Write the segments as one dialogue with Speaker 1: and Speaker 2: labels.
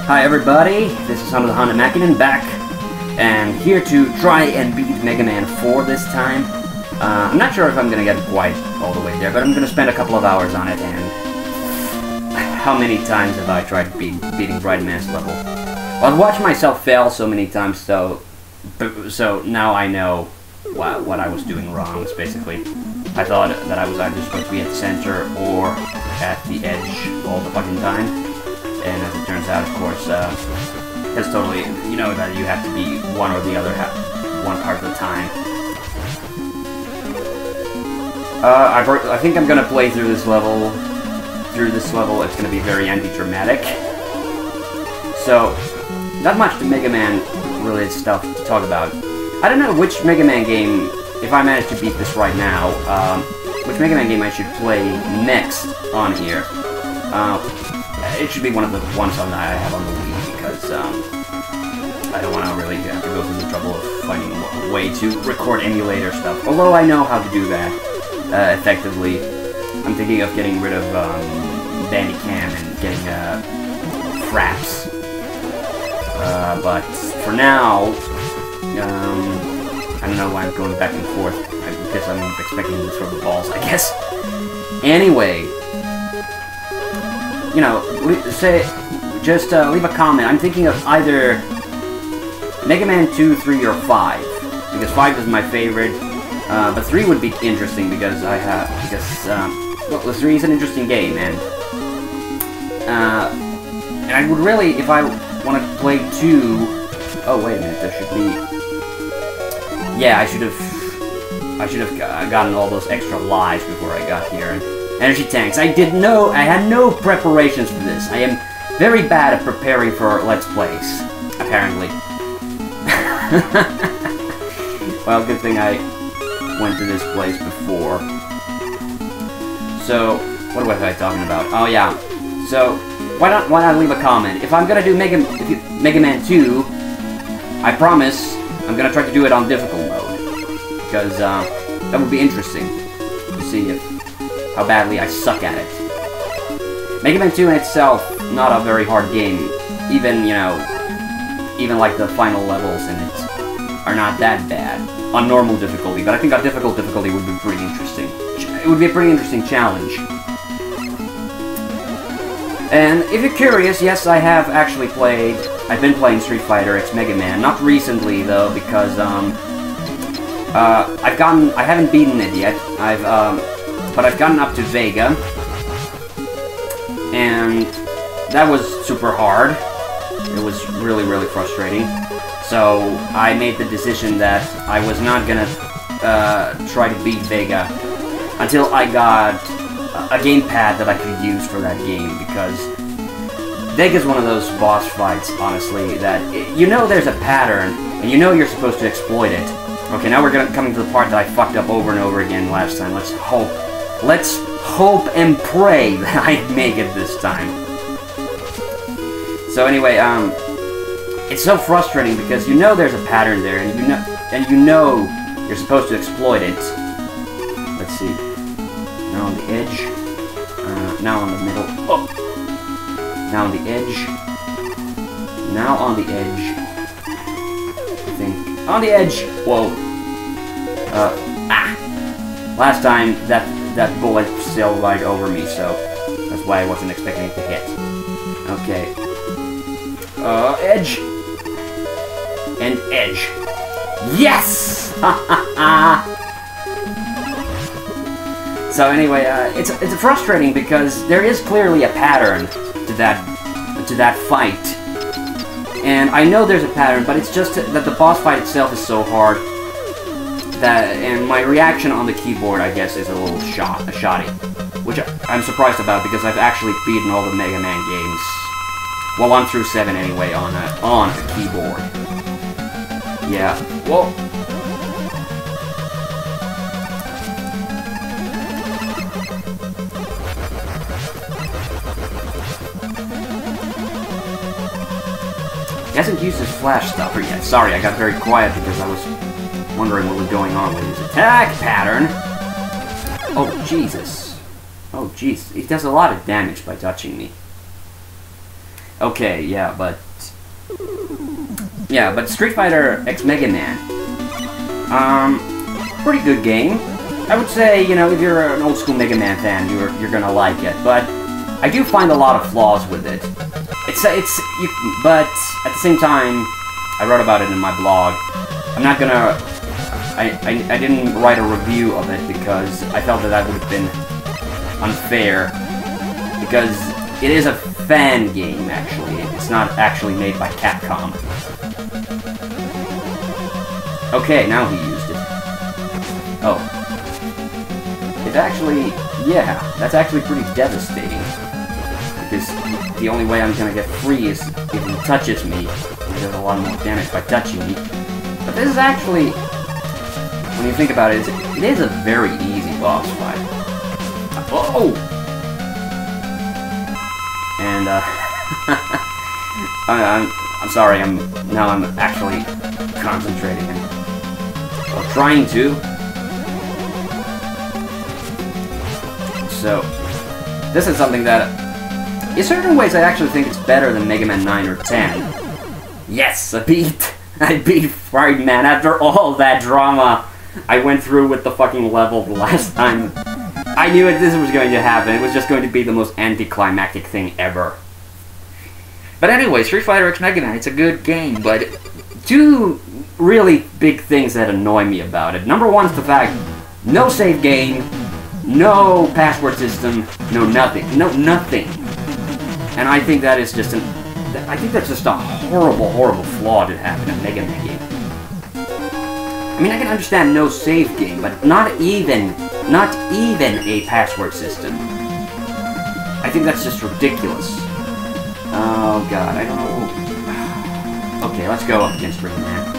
Speaker 1: Hi everybody, this is TheHande back, and here to try and beat Mega Man 4 this time. I'm not sure if I'm gonna get quite all the way there, but I'm gonna spend a couple of hours on it, and how many times have I tried beating Bright Man's level? Well, I've watched myself fail so many times, so now I know what I was doing wrong, basically. I thought that I was either supposed to be at the center or at the edge all the fucking time. And as it turns out, of course, it's totally, you know, that you have to be one or the other one part of the time. I think I'm gonna play through this level. It's gonna be very anti-dramatic. So, not much to Mega Man related stuff to talk about. I don't know which Mega Man game, if I manage to beat this right now, which Mega Man game I should play next on here. It should be one of the ones that I have on the Wii, because I don't want to really have to go through the trouble of finding a way to record emulator stuff. Although I know how to do that effectively. I'm thinking of getting rid of Bandicam and getting fraps. But for now, I don't know why I'm going back and forth. I guess I'm expecting to throw the balls, I guess. Anyway, you know, just leave a comment. I'm thinking of either Mega Man 2, 3, or 5, because 5 is my favorite. But 3 would be interesting because well, 3 is an interesting game, and I would really, if I want to play 2. Oh wait a minute, there should be. Yeah, I should have gotten all those extra lives before I got here. And energy tanks. I had no preparations for this. I am very bad at preparing for Let's Plays, apparently. Well, good thing I went to this place before. So, what was I talking about? Oh yeah. So, why not leave a comment? If I'm gonna do Mega Man 2, I promise I'm gonna try to do it on difficult mode, because that would be interesting to see how badly I suck at it. Mega Man 2 in itself, not a very hard game. Even, you know, even like the final levels in it are not that bad on normal difficulty, but I think on difficult difficulty would be pretty interesting. It would be a pretty interesting challenge. And if you're curious, yes, I have actually played. I've been playing Street Fighter X Mega Man, not recently though, because I haven't beaten it yet. But I've gotten up to Vega, and that was super hard. It was really, really frustrating. So I made the decision that I was not gonna try to beat Vega until I got a gamepad that I could use for that game, because Vega's one of those boss fights, honestly, that you know there's a pattern, and you know you're supposed to exploit it. Okay, now we're coming to the part that I fucked up over and over again last time. Let's hope and pray that I make it this time. So anyway, it's so frustrating because you know there's a pattern there, and you know you're supposed to exploit it. Let's see. Now on the edge. Now on the middle. Oh! Now on the edge. Now on the edge. I think. On the edge! Whoa. Last time, that bullet sailed right over me, so that's why I wasn't expecting it to hit. Okay. Edge! And edge. Yes! So anyway, it's frustrating because there is clearly a pattern to that fight. And I know there's a pattern, but it's just that the boss fight itself is so hard and my reaction on the keyboard, I guess, is a little shoddy, which I'm surprised about because I've actually beaten all the Mega Man games, well, 1 through 7 anyway, on a keyboard. Yeah. Whoa. He hasn't used his flash stopper yet. Sorry, I got very quiet because I was wondering what was going on with his attack pattern. Oh, Jesus. Oh, jeez. He does a lot of damage by touching me. Okay, yeah, but Street Fighter X Mega Man, pretty good game. I would say, you know, if you're an old school Mega Man fan, you're gonna like it. But I do find a lot of flaws with it. But at the same time, I wrote about it in my blog. I'm not gonna. I didn't write a review of it because I felt that would have been unfair. Because it is a fan game, actually. It's not actually made by Capcom. Okay, now he used it. Oh. It's actually... yeah, that's actually pretty devastating. Because the only way I'm gonna get free is if he touches me. He does a lot more damage by touching me. But this is actually... when you think about it, it is a very easy boss fight. Oh! And, I'm sorry, I'm actually concentrating and trying to. So, this is something that, in certain ways, I actually think it's better than Mega Man 9 or 10. Yes, I beat Friedman after all that drama I went through with the fucking level the last time. I knew this was going to happen. It was just going to be the most anticlimactic thing ever. But anyway, Street Fighter X Mega Man, it's a good game, but two really big things that annoy me about it. Number one is the fact, no save game, no password system, no nothing. No nothing. And I think that is just that's just a horrible, horrible flaw to have in a Mega Man game. I mean, I can understand no save game, but not even a password system. I think that's just ridiculous. Oh god, I don't know. Okay, let's go up against Ring Man.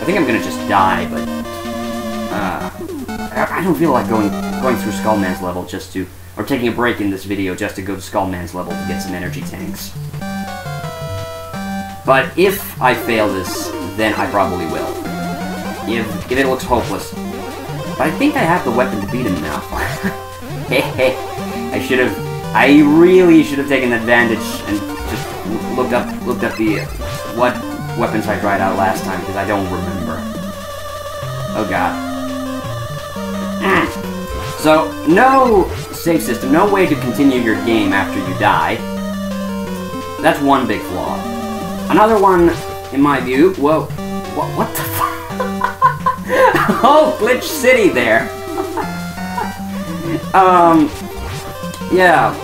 Speaker 1: I think I'm gonna just die, but I don't feel like going through Skullman's level just to, or taking a break in this video just to go to Skullman's level to get some energy tanks. But if I fail this, then I probably will. If it looks hopeless. But I think I have the weapon to beat him now. I really should have taken advantage and just looked up the what weapons I tried out last time, because I don't remember. Oh god. So, no save system, no way to continue your game after you die. That's one big flaw. Another one, in my view, whoa, what the fuck? Oh, Glitch City there. Yeah.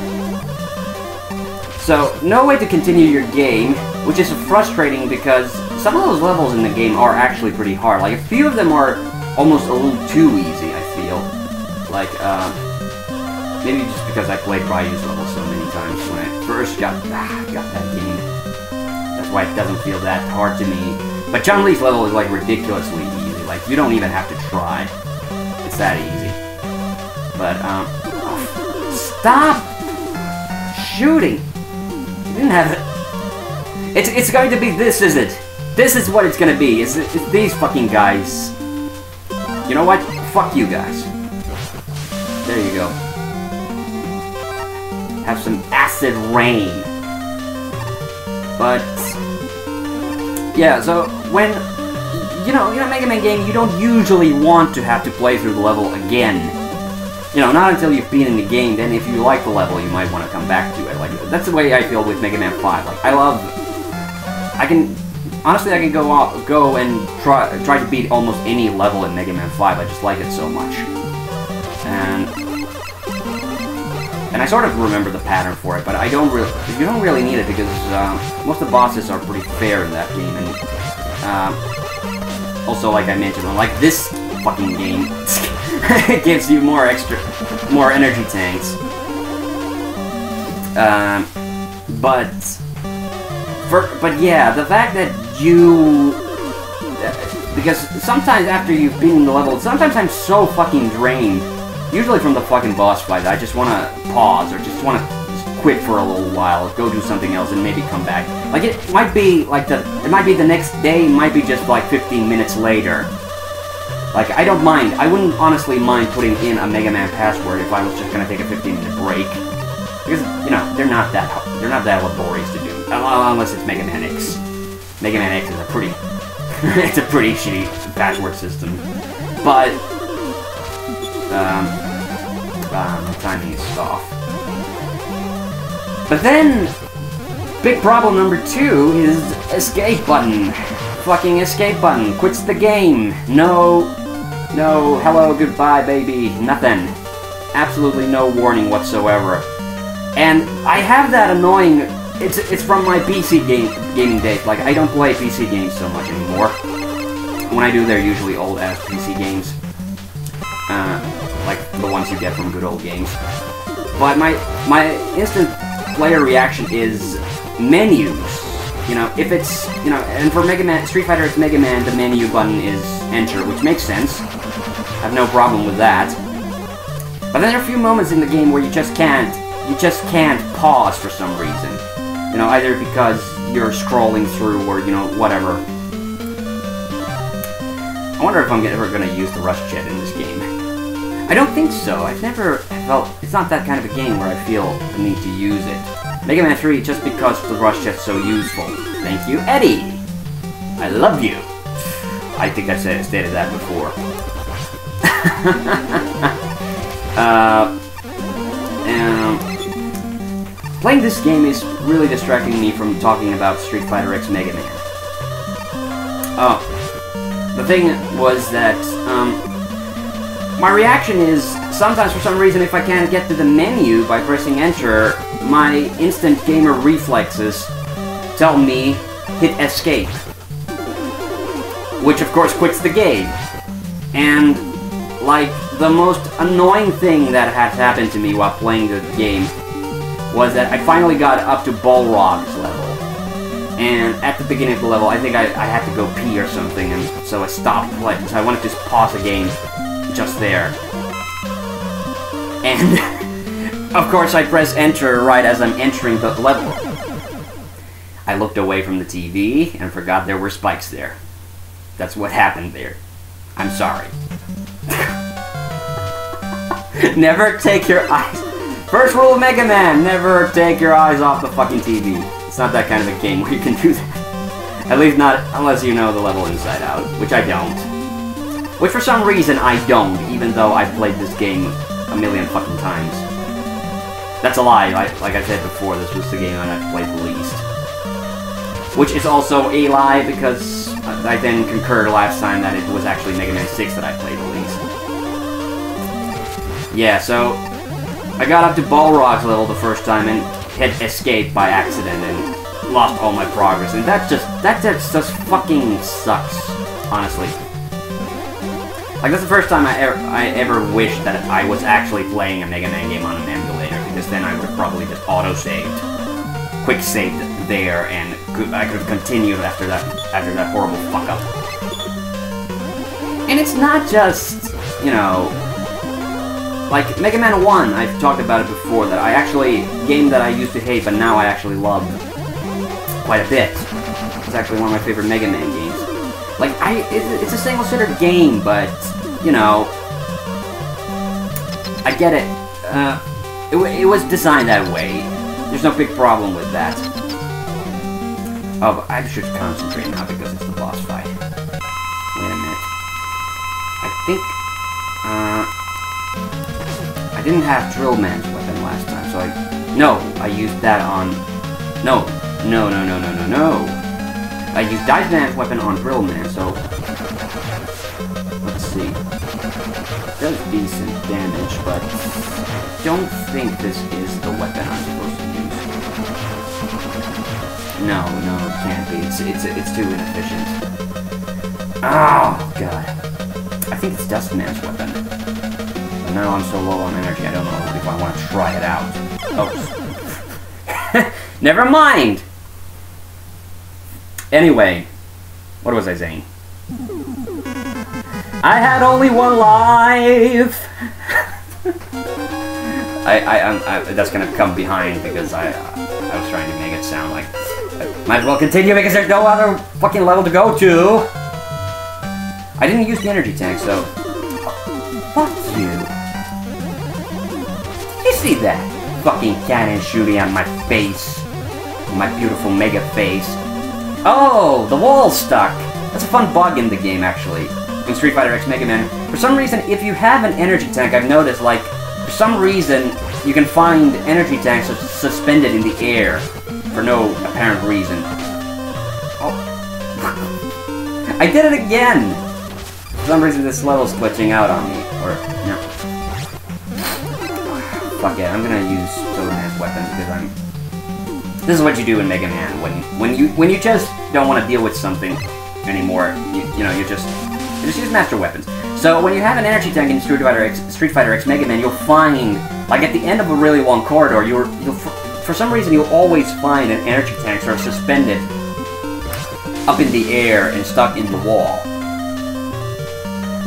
Speaker 1: So, no way to continue your game, which is frustrating because some of those levels in the game are actually pretty hard. Like, a few of them are almost a little too easy, I feel. Like, maybe just because I played Ryu's level so many times when I first got that game. That's why it doesn't feel that hard to me. But Chun-Li's level is, like, ridiculously easy. Like, you don't even have to try. It's that easy. But, stop shooting! You didn't have it. It's going to be this, is it? This is what it's gonna be. It's these fucking guys. You know what? Fuck you guys. There you go. Have some acid rain. But yeah, so when you know, in a Mega Man game, you don't usually want to have to play through the level again. You know, not until you've been in the game. Then, if you like the level, you might want to come back to it. Like, that's the way I feel with Mega Man 5. Like, I can go and try to beat almost any level in Mega Man 5. I just like it so much, and I sort of remember the pattern for it. But you don't really need it because most of the bosses are pretty fair in that game, and also, like I mentioned, like this fucking game. It gives you more energy tanks. But yeah, the fact that because sometimes after you've beaten the level, sometimes I'm so fucking drained, usually from the fucking boss fight, I just want to pause, or just want to quit for a little while, go do something else, and maybe come back. Like, it might be like it might be the next day, it might be just like 15 minutes later. Like, I don't mind. I wouldn't honestly mind putting in a Mega Man password if I was just gonna take a 15-minute break. Because, you know, they're not that laborious to do. Unless it's Mega Man X. Mega Man X is a pretty... it's a pretty shitty password system. But... my timing is off. But then... big problem number 2 is escape button. Fucking escape button. Quits the game. No, hello, goodbye, baby. Nothing. Absolutely no warning whatsoever. And I have that annoying... It's from my PC gaming days. Like, I don't play PC games so much anymore. When I do, they're usually old-ass PC games. Like the ones you get from good old games. But my instant player reaction is menus. You know, if it's, you know, and for Mega Man, Street Fighter, it's Mega Man, the menu button is enter, which makes sense. I have no problem with that. But then there are a few moments in the game where you just can't pause for some reason. You know, either because you're scrolling through or, you know, whatever. I wonder if I'm ever gonna use the rush jet in this game. I don't think so. I've never felt... It's not that kind of a game where I feel the need to use it. Mega Man 3, just because the rush jet's so useful. Thank you, Eddie! I love you! I think I stated that before. Playing this game is really distracting me from talking about Street Fighter X Mega Man. Oh. The thing was that, my reaction is, sometimes for some reason, if I can't get to the menu by pressing enter, my instant gamer reflexes tell me, hit escape. Which of course quits the game. And, like, the most annoying thing that has happened to me while playing the game was that I finally got up to Balrog's level. And at the beginning of the level, I think I had to go pee or something, and so I stopped playing. So I wanted to just pause the game just there. And, of course, I press enter right as I'm entering the level. I looked away from the TV and forgot there were spikes there. That's what happened there. I'm sorry. Never take your eyes... First rule of Mega Man, never take your eyes off the fucking TV. It's not that kind of a game where you can do that. At least not unless you know the level inside out, which I don't. Which for some reason I don't, even though I've played this game a million fucking times. That's a lie, like I said before, this was the game that I've played the least. Which is also a lie, because I then concurred last time that it was actually Mega Man 6 that I played the least. Yeah, so... I got up to Balrog's level the first time and hit escape by accident and lost all my progress, and that just fucking sucks, honestly. Like, that's the first time I ever wished that I was actually playing a Mega Man game on an emulator, because then I would have probably just auto-saved, quick-saved there, and I could have continued after that horrible fuck-up. And it's not just, you know... Like, Mega Man 1, I've talked about it before, that game that I used to hate, but now I actually love quite a bit. It's actually one of my favorite Mega Man games. Like, it's a single-shooter game, but, you know, I get it. It was designed that way. There's no big problem with that. Oh, but I should concentrate now because it's the boss fight. Wait a minute. I think, I didn't have Drill Man's weapon last time, so I used that on... No. I used Dive Man's weapon on Drill Man, so... Let's see. It does decent damage, but... don't think this is the weapon I'm supposed to use. No, it can't be. It's too inefficient. Oh, God. I think it's Dust Man's weapon. Now I'm so low on energy, I don't know if I want to try it out. Oh. Never mind! Anyway, what was I saying? I had only one life! That's gonna come behind because I was trying to make it sound like... I might as well continue because there's no other fucking level to go to! I didn't use the energy tank, so... Fuck you! You see that? Fucking cannon shooting on my face. My beautiful mega face. Oh, the wall's stuck. That's a fun bug in the game, actually. In Street Fighter X Mega Man. For some reason, if you have an energy tank, I've noticed, like, for some reason, you can find energy tanks suspended in the air for no apparent reason. Oh. I did it again! For some reason, this level's glitching out on me. Or, no. Fuck it, I'm gonna use Toadman's weapon because I'm... This is what you do in Mega Man when you just don't want to deal with something anymore. You know, you just use master weapons. So when you have an energy tank in Street Fighter X Mega Man, you'll find, like at the end of a really long corridor, you'll for some reason you'll always find an energy tank sort of suspended up in the air and stuck in the wall,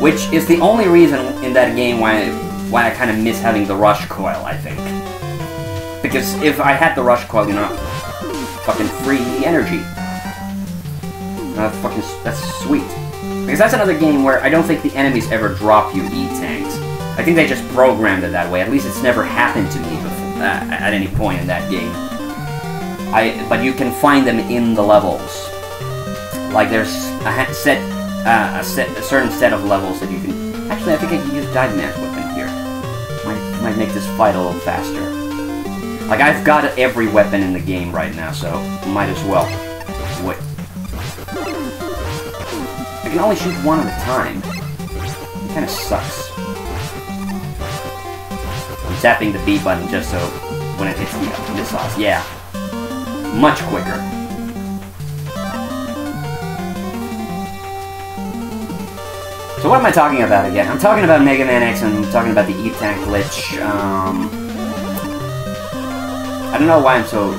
Speaker 1: which is the only reason in that game why I kind of miss having the rush coil, I think. Because if I had the rush coil, you know, fucking free energy. That's sweet. Because that's another game where I don't think the enemies ever drop you E-tanks. I think they just programmed it that way. At least it's never happened to me before, at any point in that game. But you can find them in the levels. Like there's a certain set of levels that you can. Actually, I think I can use Diveman's weapon here. Might make this fight a little faster. Like I've got every weapon in the game right now, so might as well. Wait. I can only shoot one at a time. It kind of sucks. I'm tapping the B button just so when it hits the missiles. Yeah. Much quicker. So what am I talking about again? I'm talking about Mega Man X and I'm talking about the E-tank glitch. I don't know why I'm so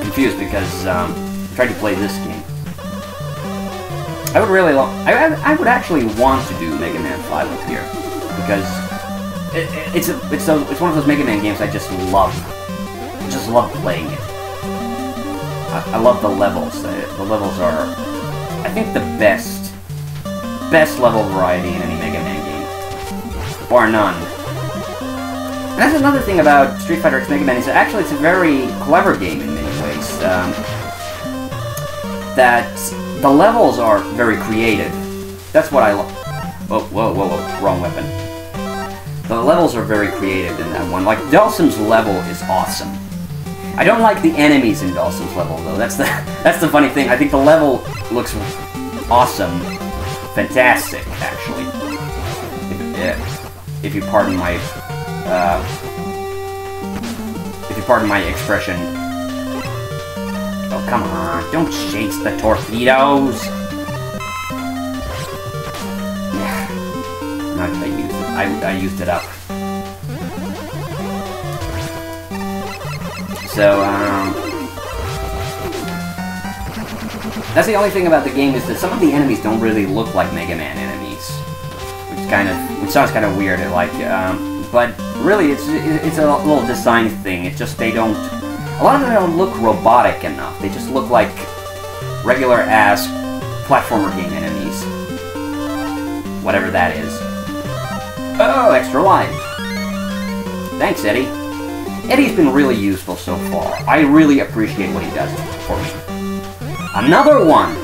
Speaker 1: confused because I tried to play this game. I would really I would actually want to do Mega Man 5 up here because it's one of those Mega Man games I just love. I just love playing it. I love the levels. The levels are, I think, the best level variety in any Mega Man game, bar none. And that's another thing about Street Fighter X Mega Man is that actually it's a very clever game in many ways. That the levels are very creative. That's what I love. Whoa, wrong weapon. The levels are very creative in that one. Like, Dhalsim's level is awesome. I don't like the enemies in Dhalsim's level, though. That's the funny thing. I think the level looks awesome. Fantastic, actually. If you pardon my... if you pardon my expression. Oh, come on. Don't chase the torpedoes! Not that I used it. I used it up. So, that's the only thing about the game is that some of the enemies don't really look like Mega Man enemies. Which sounds kind of weird, like, but really it's a little design thing. It's just they don't... A lot of them don't look robotic enough. They just look like regular-ass platformer game enemies. Whatever that is. Oh, extra life. Thanks, Eddie. Eddie's been really useful so far. I really appreciate what he does for me. Another one!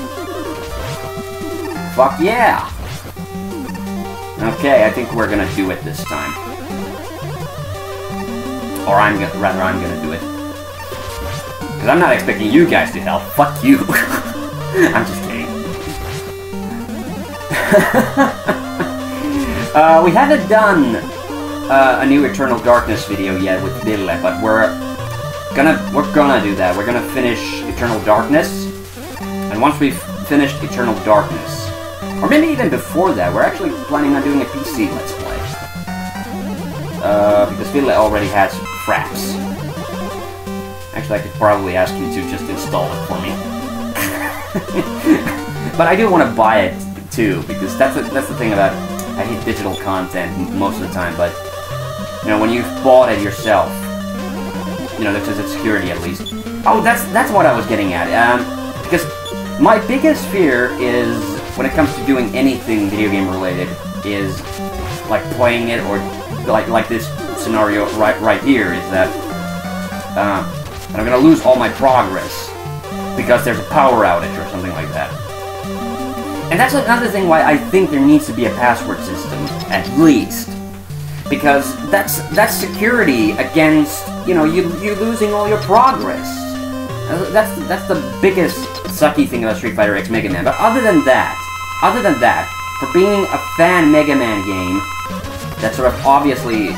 Speaker 1: Fuck yeah! Okay, I think we're gonna do it this time. Or I'm gonna do it. Because I'm not expecting you guys to help. Fuck you. I'm just kidding. We haven't done a new Eternal Darkness video yet with Ville, but we're gonna do that. We're gonna finish Eternal Darkness, and once we've finished Eternal Darkness, or maybe even before that, we're actually planning on doing a PC Let's Play. Because Ville already has Fraps. Actually, I could probably ask you to just install it for me. But I do want to buy it too, because that's the thing about I hate digital content most of the time, but you know, when you've bought it yourself, you know, there's a security at least. Oh, that's what I was getting at. Because my biggest fear is when it comes to doing anything video game related is like playing it or like this scenario right here is that And I'm gonna lose all my progress because there's a power outage or something like that. And that's another thing why I think there needs to be a password system, at least. Because that's security against, you losing all your progress. That's the biggest sucky thing about Street Fighter X Mega Man. But other than that, for being a fan Mega Man game, that's sort of obviously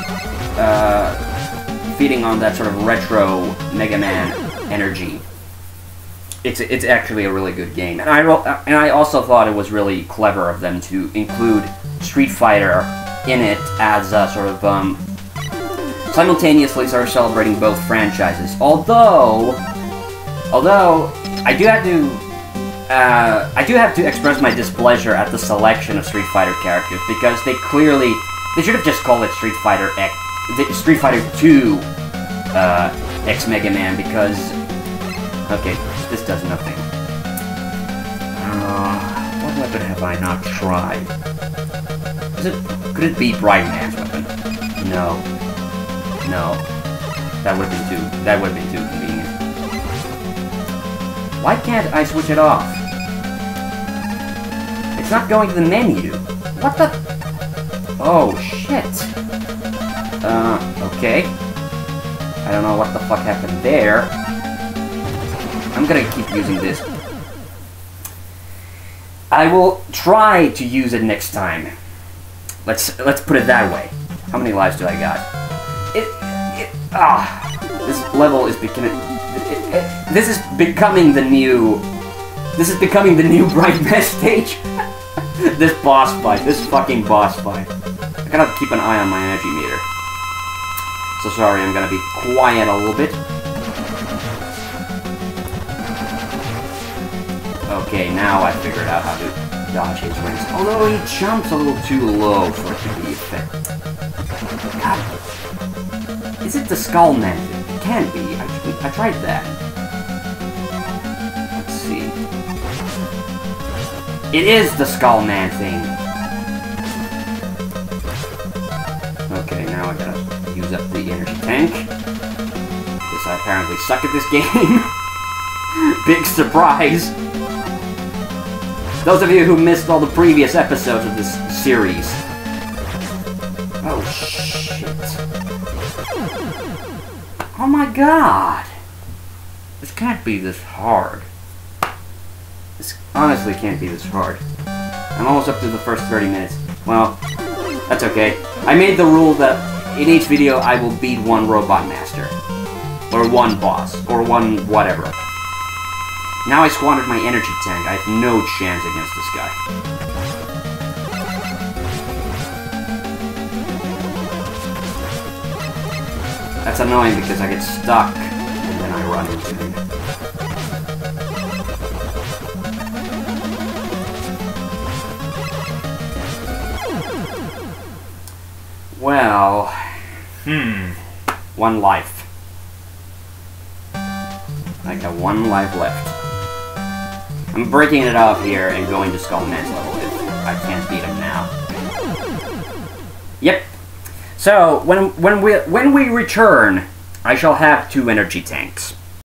Speaker 1: feeding on that sort of retro Mega Man energy, it's actually a really good game. And I also thought it was really clever of them to include Street Fighter in it as a sort of simultaneously sort of celebrating both franchises. Although I do have to express my displeasure at the selection of Street Fighter characters, because they should have just called it Street Fighter 2 X Mega Man, because okay, this does nothing. What weapon have I not tried? Could it be Bright Man's weapon? No. That would have been too convenient. Why can't I switch it off? It's not going to the menu. What the? Oh, shit. Okay. I don't know what the fuck happened there. I'm gonna keep using this. I will try to use it next time. Let's put it that way. How many lives do I got? This level is becoming... This is becoming the new Bright Man stage. This boss fight. This fucking boss fight. I gotta keep an eye on my energy meter. So sorry, I'm gonna be quiet a little bit. Okay, now I figured out how to dodge his rings. Although he jumps a little too low for it to be effective. God. Is it the Skull Man thing? It can't be. I tried that. Let's see. It is the Skull Man thing. Okay, now I gotta use up the energy tank. Because I apparently suck at this game. Big surprise. Those of you who missed all the previous episodes of this series. Oh, shit. Oh my god. This can't be this hard. This honestly can't be this hard. I'm almost up to the first 30 minutes. Well, that's okay. I made the rule that in each video I will beat one Robot Master. Or one boss. Or one whatever. Now I squandered my energy tank. I have no chance against this guy. That's annoying because I get stuck and then I run into him. Well... One life. I got one life left. I'm breaking it off here and going to Skull Man's level if I can't beat him now. Yep. So when we return, I shall have 2 energy tanks.